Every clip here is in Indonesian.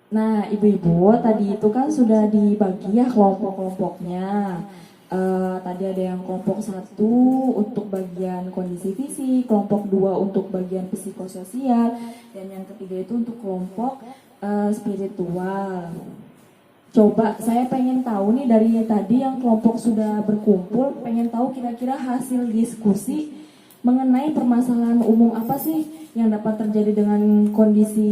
Nah, ibu-ibu tadi itu kan sudah dibagi ya kelompok-kelompoknya. Tadi ada yang kelompok satu untuk bagian kondisi fisik, kelompok dua untuk bagian psikososial, dan yang ketiga itu untuk kelompok spiritual. Coba saya pengen tahu nih dari tadi yang kelompok sudah berkumpul, pengen tahu kira-kira hasil diskusi mengenai permasalahan umum apa sih yang dapat terjadi dengan kondisi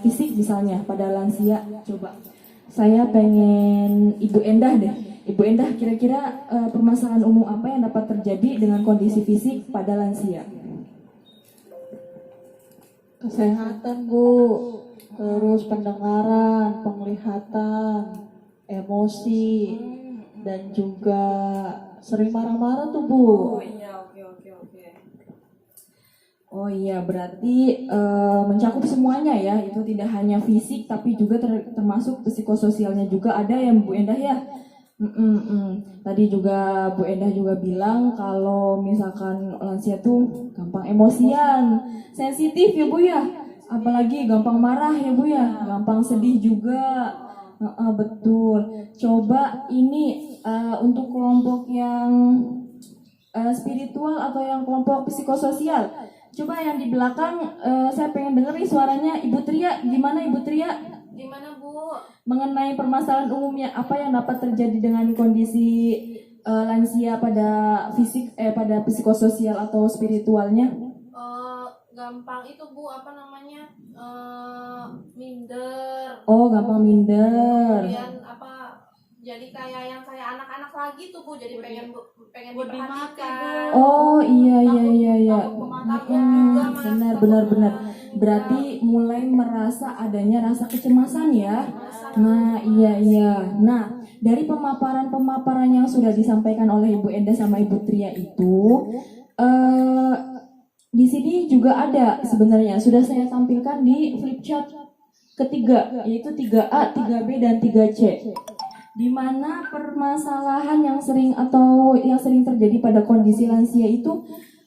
fisik misalnya pada lansia. Coba saya pengen Ibu Endah deh. Ibu Endah kira-kira permasalahan umum apa yang dapat terjadi dengan kondisi fisik pada lansia? Kesehatan, Bu. Terus pendengaran, penglihatan, emosi, dan juga sering marah-marah tuh, Bu. Iya, oke. Oh iya, berarti mencakup semuanya ya, itu tidak hanya fisik tapi juga termasuk psikososialnya juga ada ya Bu Endah ya. Tadi juga Bu Endah juga bilang kalau misalkan lansia tuh gampang emosian, sensitif ya Bu ya, apalagi gampang marah ya Bu ya, gampang sedih juga. Betul. Coba ini untuk kelompok yang spiritual atau yang kelompok psikososial. Coba yang di belakang saya pengen denger nih suaranya Ibu Tria. Gimana Ibu Tria? Gimana Bu? Mengenai permasalahan umumnya apa yang dapat terjadi dengan kondisi lansia pada pada psikososial atau spiritualnya? Gampang itu Bu, apa namanya? Minder. Oh, gampang minder. Kemudian apa? Jadi kayak anak-anak lagi tuh Bu, jadi pengen diperhatikan. Oh iya. Takut kemataran juga Mas. Benar. Berarti mulai merasa adanya rasa kecemasan ya. Nah, iya. Nah, dari pemaparan yang sudah disampaikan oleh Ibu Enda sama Ibu Tria itu, eh, di sini juga ada sebenarnya sudah saya tampilkan di flip chart ketiga, yaitu 3A, 3B, dan 3C. Di mana permasalahan yang sering terjadi pada kondisi lansia itu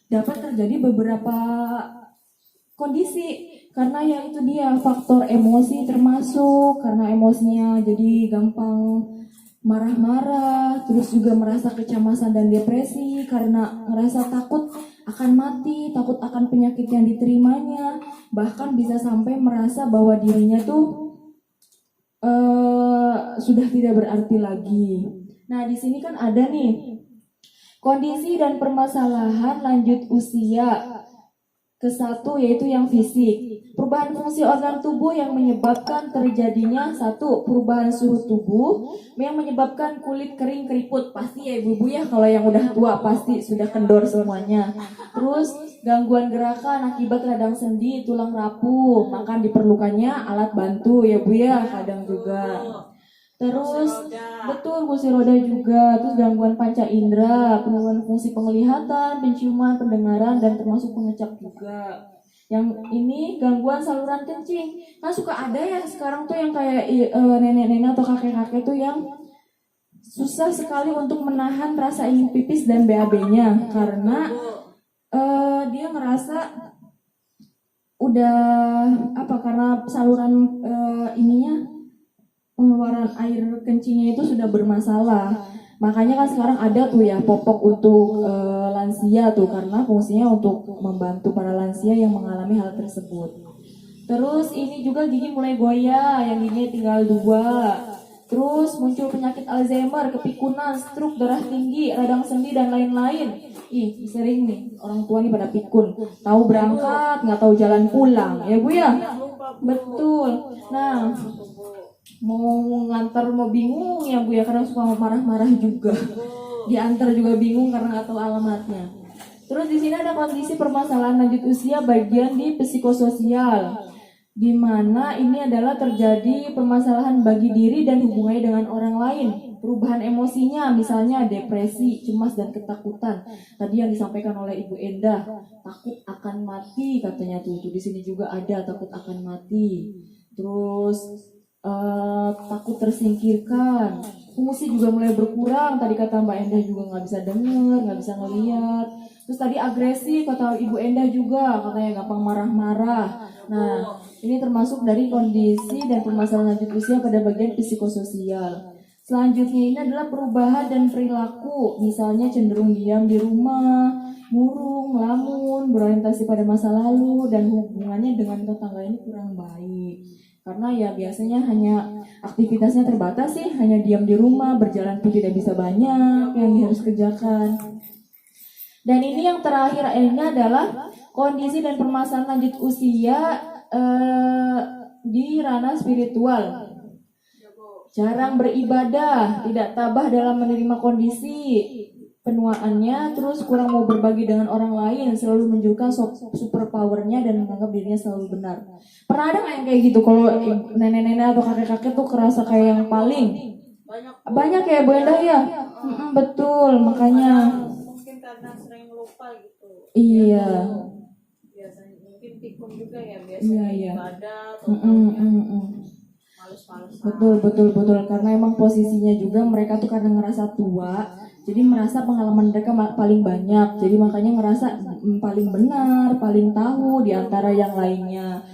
dapat terjadi beberapa kondisi, karena ya itu dia faktor emosi termasuk, karena emosinya jadi gampang marah-marah, terus juga merasa kecemasan dan depresi karena ngerasa takut akan mati, takut akan penyakit yang diterimanya, bahkan bisa sampai merasa bahwa dirinya tuh sudah tidak berarti lagi. Nah, di sini kan ada nih kondisi dan permasalahan lanjut usia ke satu, yaitu yang fisik. Perubahan fungsi organ tubuh yang menyebabkan terjadinya satu, perubahan suhu tubuh yang menyebabkan kulit kering keriput. Pasti ya ibu-ibu ya, kalau yang udah tua pasti sudah kendor semuanya. Terus gangguan gerakan akibat radang sendi, tulang rapuh, maka diperlukannya alat bantu ya Bu ya, kadang juga. Terus betul kursi roda juga, terus gangguan panca indera, penurunan fungsi penglihatan, penciuman, pendengaran, dan termasuk pengecap juga. Yang ini gangguan saluran kencing. Kan suka ada ya sekarang tuh yang kayak nenek-nenek atau kakek-kakek tuh yang susah sekali untuk menahan rasa ingin pipis dan BAB-nya karena dia ngerasa udah karena saluran ininya pengeluaran air kencingnya itu sudah bermasalah. Makanya kan sekarang ada tuh ya popok untuk lansia tuh, karena fungsinya untuk membantu para lansia yang mengalami hal tersebut. Terus ini juga gigi mulai goyah, yang giginya tinggal dua. Terus muncul penyakit Alzheimer, kepikunan, stroke, darah tinggi, radang sendi, dan lain-lain. Ih, sering nih orang tua nih pada pikun. Tahu berangkat, nggak tahu jalan pulang. Ya Bu ya? Betul. Nah, mau ngantar mau bingung ya Bu ya, karena suka marah-marah juga. Diantar juga bingung karena nggak tahu alamatnya. Terus di sini ada kondisi permasalahan lanjut usia bagian di psikososial, di mana ini adalah terjadi permasalahan bagi diri dan hubungannya dengan orang lain. Perubahan emosinya misalnya depresi, cemas, dan ketakutan. Tadi yang disampaikan oleh Ibu Endah, takut akan mati katanya tuh. Di sini juga ada takut akan mati. Terus takut tersingkirkan. Fungsi juga mulai berkurang. Tadi kata Mbak Endah juga nggak bisa dengar, nggak bisa ngelihat. Terus tadi agresif kata Ibu Endah juga, katanya gampang marah-marah. Nah, ini termasuk dari kondisi dan permasalahan lanjut usia pada bagian psikososial. Selanjutnya ini adalah perubahan dan perilaku, misalnya cenderung diam di rumah, murung, melamun, berorientasi pada masa lalu, dan hubungannya dengan tetangga ini kurang baik. Karena ya biasanya hanya aktivitasnya terbatas sih, hanya diam di rumah, berjalan pun tidak bisa banyak yang harus kerjakan. Dan ini yang terakhir ini adalah kondisi dan permasalahan lanjut usia di ranah spiritual. Jarang beribadah, tidak tabah dalam menerima kondisi penuaannya, terus kurang mau berbagi dengan orang lain, selalu menunjukkan super powernya dan menganggap dirinya selalu benar. Pernah ada nggak yang kayak gitu? Kalau nenek-nenek atau kakek-kakek tuh kerasa kayak yang paling banyak ya Bu Endah ya? Betul, makanya. Mungkin karena sering lupa gitu. Iya. Biasanya mungkin pikun juga ya, Iya. ibadah atau males-malesan. Betul karena emang posisinya juga mereka tuh karena ngerasa tua, jadi merasa pengalaman mereka paling banyak, jadi makanya ngerasa paling benar, paling tahu di antara yang lainnya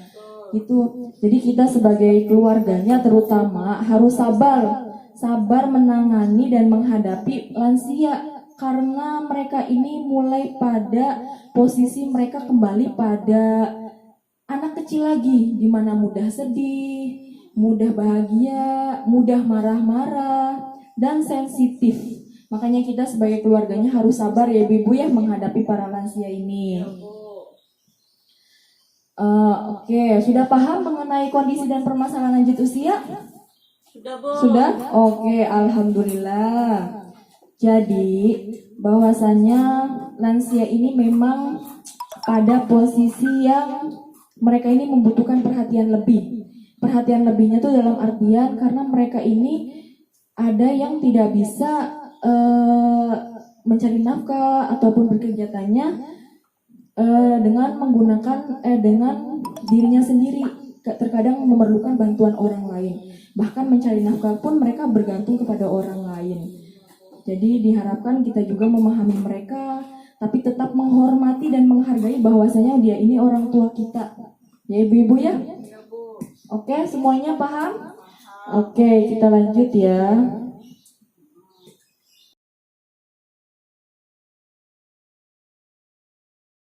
gitu. Jadi kita sebagai keluarganya terutama harus sabar menangani dan menghadapi lansia, karena mereka ini mulai pada posisi mereka kembali pada anak kecil lagi, di mana mudah sedih, mudah bahagia, mudah marah-marah, dan sensitif. Makanya kita sebagai keluarganya harus sabar ya Ibu ya menghadapi para lansia ini. Oke, sudah paham mengenai kondisi dan permasalahan lanjut usia? Sudah, Bu. Sudah? Oke, alhamdulillah. Jadi, bahwasannya lansia ini memang pada posisi yang mereka ini membutuhkan perhatian lebih. Perhatian lebihnya tuh dalam artian karena mereka ini ada yang tidak bisa mencari nafkah ataupun berkegiatannya dengan menggunakan dengan dirinya sendiri, terkadang memerlukan bantuan orang lain. Bahkan mencari nafkah pun mereka bergantung kepada orang lain. Jadi diharapkan kita juga memahami mereka, tapi tetap menghormati dan menghargai bahwasanya dia ini orang tua kita. Ya Ibu-ibu ya? Oke, semuanya paham? Oke, kita lanjut ya.